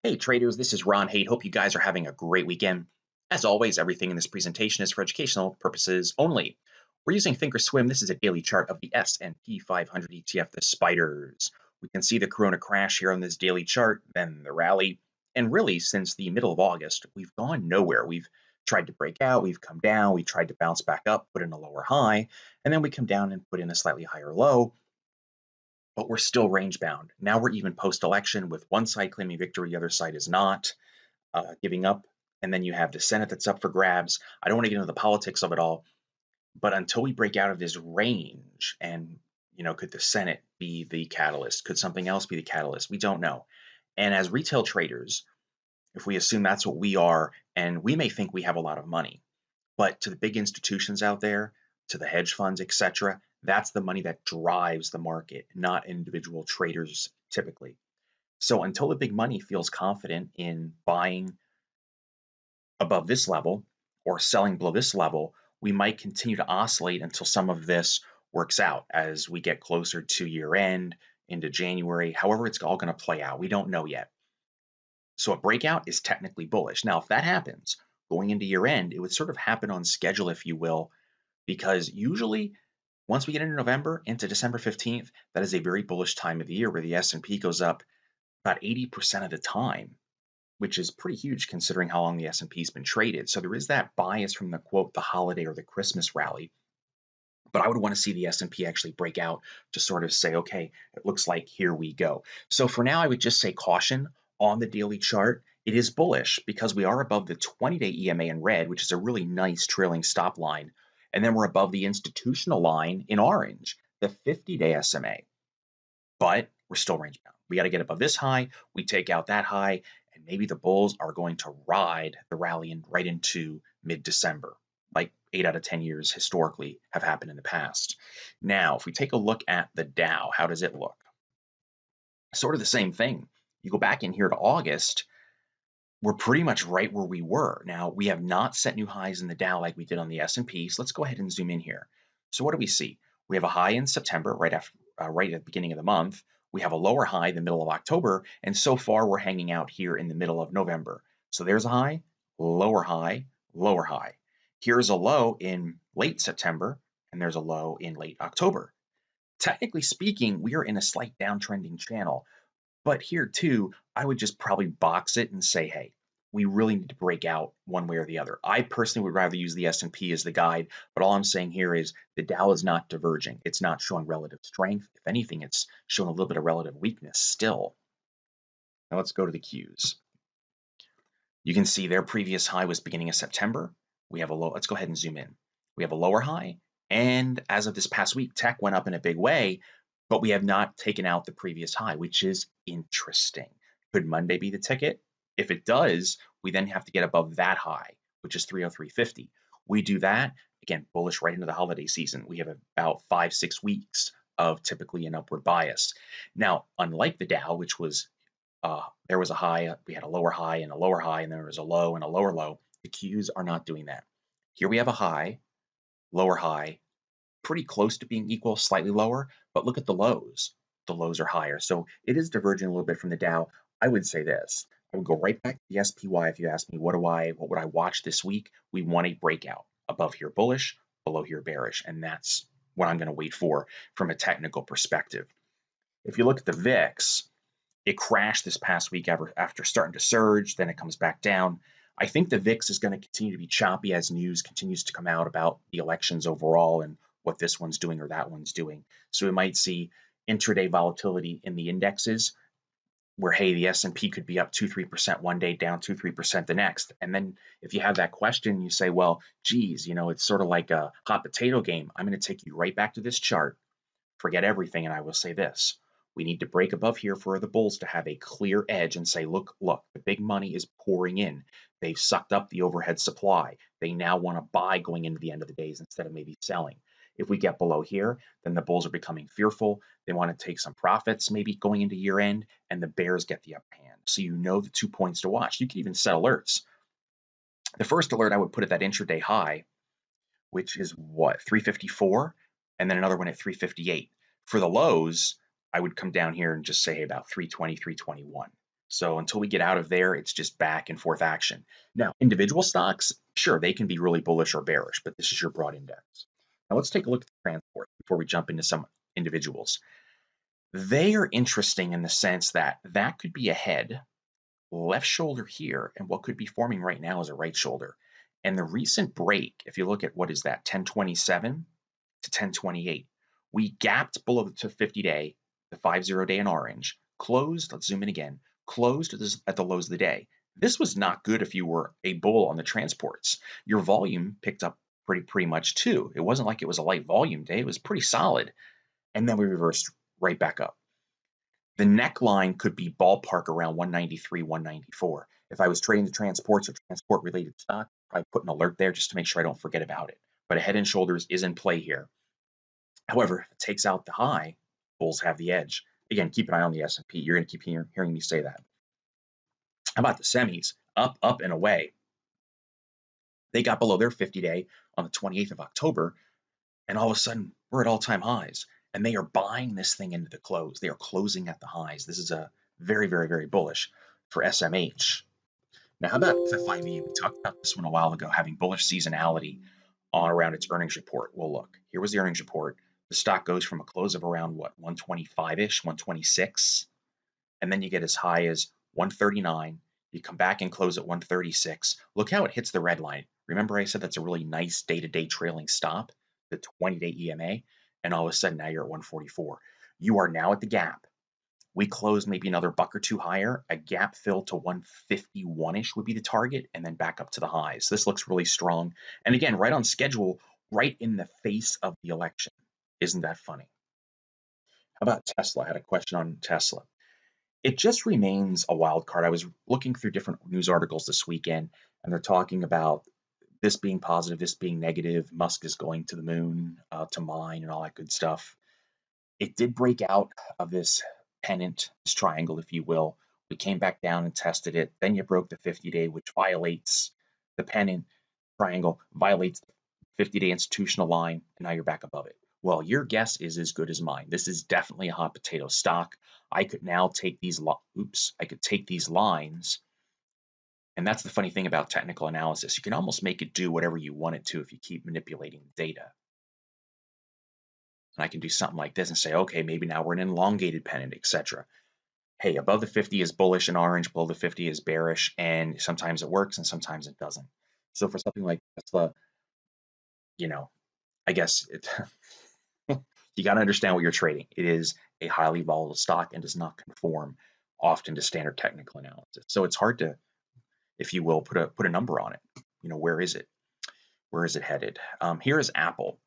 Hey traders, this is Ron Haight. Hope you guys are having a great weekend. As always, everything in this presentation is for educational purposes only. We're using Thinkorswim. This is a daily chart of the S&P 500 ETF, the spiders. We can see the Corona crash here on this daily chart, then the rally. And really, since the middle of August, we've gone nowhere. We've tried to break out, we've come down, we tried to bounce back up, put in a lower high, and then we come down and put in a slightly higher low, but we're still range bound. Now we're even post-election with one side claiming victory, the other side is not giving up. And then you have the Senate that's up for grabs. I don't want to get into the politics of it all, but until we break out of this range and, could the Senate be the catalyst? Could something else be the catalyst? We don't know. And as retail traders, if we assume that's what we are, and we may think we have a lot of money, but to the big institutions out there, to the hedge funds, etc., that's the money that drives the market, not individual traders typically. So until the big money feels confident in buying above this level or selling below this level, we might continue to oscillate until some of this works out as we get closer to year end, into January, however it's all going to play out. We don't know yet. So a breakout is technically bullish. Now, if that happens going into year end, it would sort of happen on schedule, if you will, because usually once we get into November, into December 15th, that is a very bullish time of the year where the S&P goes up about 80% of the time, which is pretty huge considering how long the S&P's been traded. So there is that bias from the quote, the holiday or the Christmas rally. But I would want to see the S&P actually break out to sort of say, okay, it looks like here we go. So for now, I would just say caution on the daily chart. It is bullish because we are above the 20-day EMA in red, which is a really nice trailing stop line. And then we're above the institutional line in orange, the 50-day SMA. But we're still range bound. We got to get above this high. We take out that high, and maybe the bulls are going to ride the rally right into mid-December, like 8 out of 10 years historically have happened in the past. Now, if we take a look at the Dow, how does it look? Sort of the same thing. You go back in here to August, we're pretty much right where we were. Now, we have not set new highs in the Dow like we did on the S&P, so let's go ahead and zoom in here. So what do we see? We have a high in September, right at the beginning of the month. We have a lower high in the middle of October, and so far we're hanging out here in the middle of November. So there's a high, lower high, lower high. Here's a low in late September, and there's a low in late October. Technically speaking, we are in a slight downtrending channel. But here too, I would just probably box it and say, hey, we really need to break out one way or the other. I personally would rather use the S&P as the guide, but all I'm saying here is the Dow is not diverging. It's not showing relative strength. If anything, it's showing a little bit of relative weakness still. Now let's go to the Qs. You can see their previous high was beginning of September. We have a low. Let's go ahead and zoom in. We have a lower high, and as of this past week, tech went up in a big way, but we have not taken out the previous high, which is interesting. Could Monday be the ticket? If it does, we then have to get above that high, which is 303.50. We do that, again, bullish right into the holiday season. We have about 5-6 weeks of typically an upward bias. Now, unlike the Dow, which was there was a high, we had a lower high and a lower high, and there was a low and a lower low. The Qs are not doing that. Here we have a high, lower high, pretty close to being equal, slightly lower, but look at the lows. The lows are higher. So it is diverging a little bit from the Dow. I would say this. I would go right back to the SPY if you ask me, what would I watch this week? We want a breakout. Above here bullish, below here bearish, and that's what I'm going to wait for from a technical perspective. If you look at the VIX, it crashed this past week after starting to surge, then it comes back down. I think the VIX is going to continue to be choppy as news continues to come out about the elections overall and what this one's doing or that one's doing. So we might see intraday volatility in the indexes where, hey, the S&P could be up 2-3% one day, down 2-3% the next. And then if you have that question, you say, well, geez, it's sort of like a hot potato game. I'm going to take you right back to this chart, forget everything, and I will say this. We need to break above here for the bulls to have a clear edge and say, look, the big money is pouring in. They've sucked up the overhead supply. They now want to buy going into the end of the days instead of maybe selling. If we get below here, then the bulls are becoming fearful. They want to take some profits maybe going into year end, and the bears get the upper hand. So the 2 points to watch. You can even set alerts. The first alert I would put at that intraday high, which is what, 354, and then another one at 358. For the lows, I would come down here and just say about 320, 321. So until we get out of there, it's just back and forth action. Now, individual stocks, sure, they can be really bullish or bearish, but this is your broad index. Now let's take a look at the transport before we jump into some individuals. They are interesting in the sense that that could be a head, left shoulder here, and what could be forming right now is a right shoulder. And the recent break, if you look at what is that, 1027 to 1028, we gapped below the 50-day, the 50-day in orange, closed, let's zoom in again, closed at the lows of the day. This was not good if you were a bull on the transports. Your volume picked up pretty much too. It wasn't like it was a light volume day, it was pretty solid. And then we reversed right back up. The neckline could be ballpark around 193, 194. If I was trading the transports or transport related stock, I'd put an alert there just to make sure I don't forget about it. But a head and shoulders is in play here. However, if it takes out the high, bulls have the edge. Again, keep an eye on the S&P. You're going to keep hearing me say that. How about the semis? Up, up, and away. They got below their 50-day on the 28th of October, and all of a sudden, we're at all-time highs. And they are buying this thing into the close. They are closing at the highs. This is a very bullish for SMH. Now, how about FFIV? We talked about this one a while ago, having bullish seasonality on around its earnings report. Well, look, here was the earnings report. The stock goes from a close of around, what, 125-ish, 126, and then you get as high as 139. You come back and close at 136. Look how it hits the red line. Remember I said that's a really nice day-to-day trailing stop, the 20-day EMA, and all of a sudden now you're at 144. You are now at the gap. We close maybe another buck or two higher. A gap fill to 151-ish would be the target, and then back up to the highs. This looks really strong. And again, right on schedule, right in the face of the election. Isn't that funny? How about Tesla? I had a question on Tesla. It just remains a wild card. I was looking through different news articles this weekend, and they're talking about this being positive, this being negative. Musk is going to the moon to mine and all that good stuff. It did break out of this pennant, this triangle, if you will. We came back down and tested it. Then you broke the 50-day, which violates the pennant triangle, violates the 50-day institutional line, and now you're back above it. Well, your guess is as good as mine. This is definitely a hot potato stock. I could now take these lines, and that's the funny thing about technical analysis. You can almost make it do whatever you want it to if you keep manipulating the data. And I can do something like this and say, okay, maybe now we're an elongated pennant, etc. Hey, above the 50 is bullish and orange, below the 50 is bearish, and sometimes it works and sometimes it doesn't. So for something like Tesla, I guess you got to understand what you're trading. It is a highly volatile stock and does not conform often to standard technical analysis. So it's hard to, if you will, put a number on it. Where is it? Where is it headed? Here is Apple.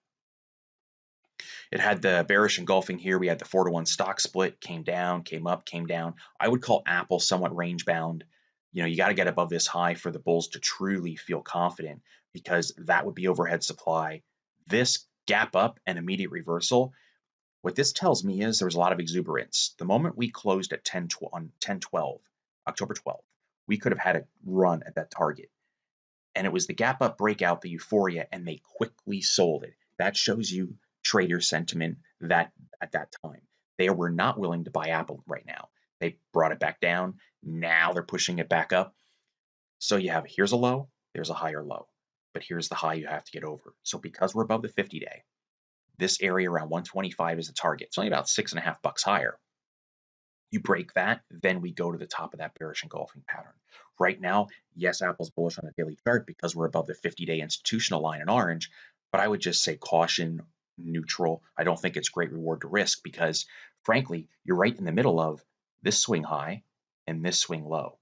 It had the bearish engulfing here. We had the 4-to-1 stock split, came down, came up, came down. I would call Apple somewhat range bound. You got to get above this high for the bulls to truly feel confident, because that would be overhead supply. This gap up and immediate reversal, what this tells me is there was a lot of exuberance. The moment we closed at 10/12, October 12th, we could have had a run at that target. And it was the gap up breakout, the euphoria, and they quickly sold it. That shows you trader sentiment that at that time. They were not willing to buy Apple right now. They brought it back down. Now they're pushing it back up. So you have, here's a low, there's a higher low, but here's the high you have to get over. So because we're above the 50-day, this area around 125 is the target. It's only about $6.50 higher. You break that, then we go to the top of that bearish engulfing pattern. Right now, yes, Apple's bullish on the daily chart because we're above the 50-day institutional line in orange, but I would just say caution, neutral. I don't think it's great reward to risk because, frankly, you're right in the middle of this swing high and this swing low.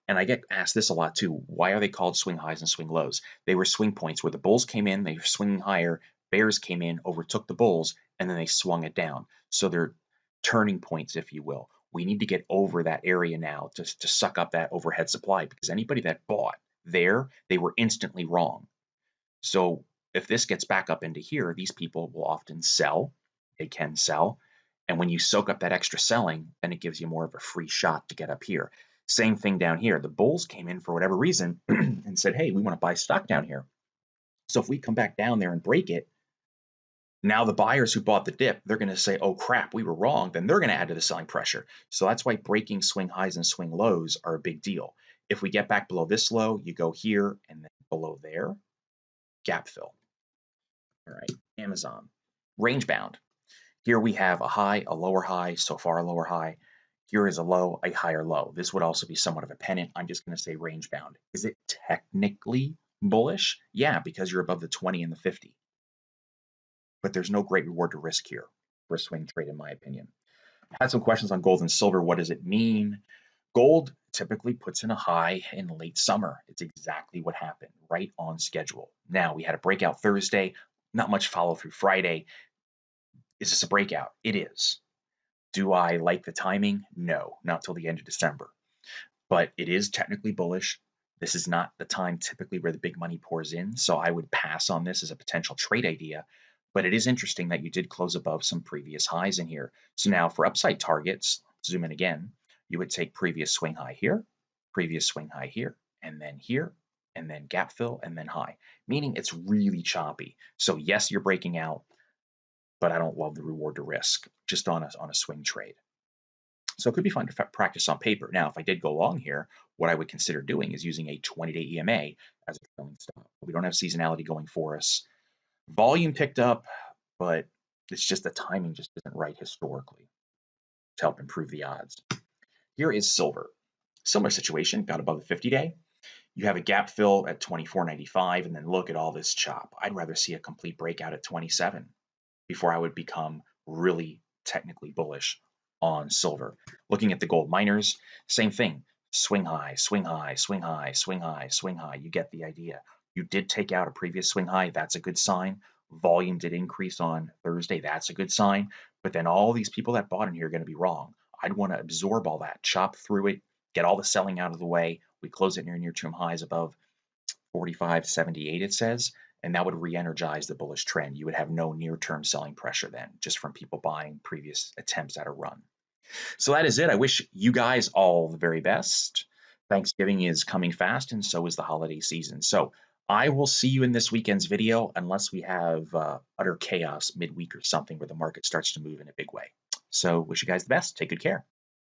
And I get asked this a lot too. Why are they called swing highs and swing lows? They were swing points where the bulls came in, they were swinging higher, bears came in, overtook the bulls, and then they swung it down. So they're turning points, if you will. We need to get over that area now to suck up that overhead supply, because anybody that bought there, they were instantly wrong. So if this gets back up into here, these people will often sell. They can sell. And when you soak up that extra selling, then it gives you more of a free shot to get up here. Same thing down here. The bulls came in for whatever reason and said, hey, we want to buy stock down here. So if we come back down there and break it, Now the buyers who bought the dip, they're going to say, oh crap, we were wrong. Then they're going to add to the selling pressure. So that's why breaking swing highs and swing lows are a big deal. If we get back below this low, you go here and then below there, gap fill. All right, Amazon, range bound. Here we have a high, a lower high, so far a lower high. Here is a low, a higher low. This would also be somewhat of a pennant. I'm just going to say range bound. Is it technically bullish? Yeah, because you're above the 20 and the 50. But there's no great reward to risk here for a swing trade, in my opinion. Had some questions on gold and silver. What does it mean? Gold typically puts in a high in late summer. It's exactly what happened, right on schedule. Now, we had a breakout Thursday, not much follow through Friday. Is this a breakout? It is. Do I like the timing? No, not till the end of December. But it is technically bullish. This is not the time typically where the big money pours in, so I would pass on this as a potential trade idea. But it is interesting that you did close above some previous highs in here. So now for upside targets, zoom in again, you would take previous swing high here, and then gap fill, and then high, meaning it's really choppy. So yes, you're breaking out, but I don't love the reward to risk just on a swing trade. So it could be fun to practice on paper. Now, if I did go long here, what I would consider doing is using a 20-day EMA as a trailing stop. We don't have seasonality going for us. Volume picked up, but it's just the timing just isn't right historically to help improve the odds. Here is silver. Similar situation, got above the 50-day. You have a gap fill at 24.95, and then look at all this chop. I'd rather see a complete breakout at 27 before I would become really technically bullish on silver. Looking at the gold miners, same thing. Swing high, swing high, swing high, swing high, swing high. You get the idea. You did take out a previous swing high. That's a good sign. Volume did increase on Thursday. That's a good sign. But then all these people that bought in here are going to be wrong. I'd want to absorb all that, chop through it, get all the selling out of the way. We close it near-term highs above 45.78, it says, and that would re-energize the bullish trend. You would have no near-term selling pressure then, just from people buying previous attempts at a run. So that is it. I wish you guys all the very best. Thanksgiving is coming fast, and so is the holiday season. So I will see you in this weekend's video, unless we have utter chaos midweek or something where the market starts to move in a big way. So wish you guys the best. Take good care.